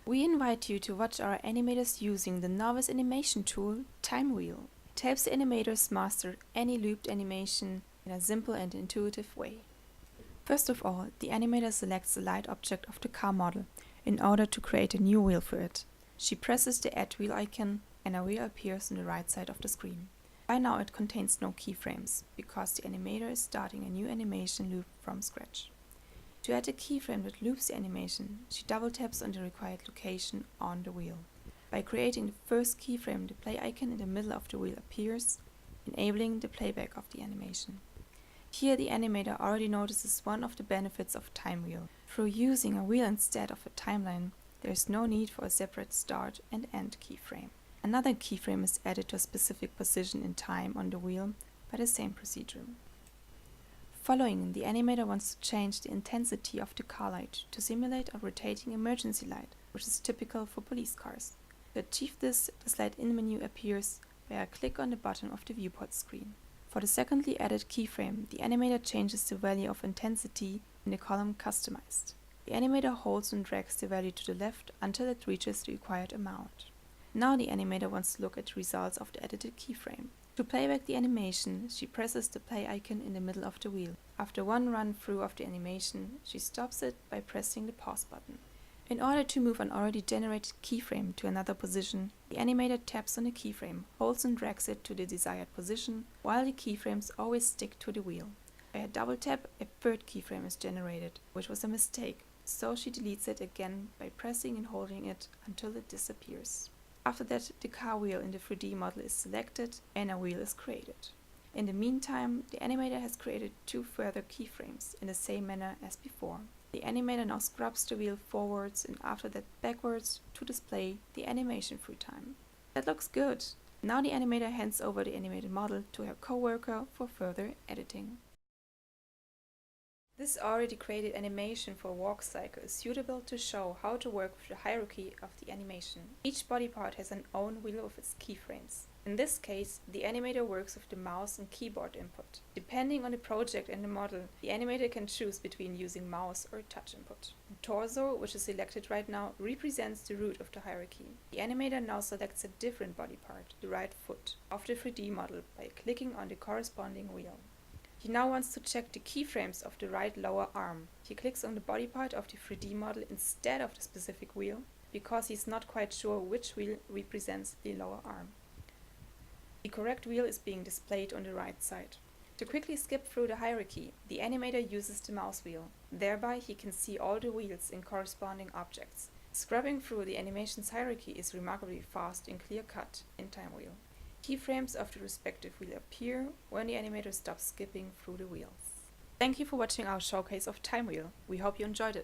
We invite you to watch our animators using the novice animation tool, Time Wheel. It helps the animators master any looped animation in a simple and intuitive way. First of all, the animator selects the light object of the car model in order to create a new wheel for it. She presses the Add Wheel icon and a wheel appears on the right side of the screen. By now it contains no keyframes, because the animator is starting a new animation loop from scratch. To add a keyframe that loops the animation, she double taps on the required location on the wheel. By creating the first keyframe, the play icon in the middle of the wheel appears, enabling the playback of the animation. Here the animator already notices one of the benefits of Time Wheel. Through using a wheel instead of a timeline, there is no need for a separate start and end keyframe. Another keyframe is added to a specific position in time on the wheel by the same procedure. Following, the animator wants to change the intensity of the car light to simulate a rotating emergency light, which is typical for police cars. To achieve this, the Slide In menu appears by a click on the bottom of the viewport screen. For the secondly added keyframe, the animator changes the value of intensity in the column Customized. The animator holds and drags the value to the left until it reaches the required amount. Now the animator wants to look at the results of the edited keyframe. To playback the animation, she presses the play icon in the middle of the wheel. After one run through of the animation, she stops it by pressing the pause button. In order to move an already generated keyframe to another position, the animator taps on the keyframe, holds and drags it to the desired position, while the keyframes always stick to the wheel. By a double tap, a third keyframe is generated, which was a mistake, so she deletes it again by pressing and holding it until it disappears. After that, the car wheel in the 3D model is selected and a wheel is created. In the meantime, the animator has created two further keyframes in the same manner as before. The animator now scrubs the wheel forwards and after that backwards to display the animation through time. That looks good! Now the animator hands over the animated model to her coworker for further editing. This already created animation for a walk cycle is suitable to show how to work with the hierarchy of the animation. Each body part has an own wheel with its keyframes. In this case, the animator works with the mouse and keyboard input. Depending on the project and the model, the animator can choose between using mouse or touch input. The torso, which is selected right now, represents the root of the hierarchy. The animator now selects a different body part, the right foot, of the 3D model by clicking on the corresponding wheel. He now wants to check the keyframes of the right lower arm. He clicks on the body part of the 3D model instead of the specific wheel, because he's not quite sure which wheel represents the lower arm. The correct wheel is being displayed on the right side. To quickly skip through the hierarchy, the animator uses the mouse wheel. Thereby he can see all the wheels in corresponding objects. Scrubbing through the animation's hierarchy is remarkably fast and clear-cut in Time Wheel. Keyframes of the respective wheel appear when the animator stops skipping through the wheels. Thank you for watching our showcase of Time Wheel. We hope you enjoyed it.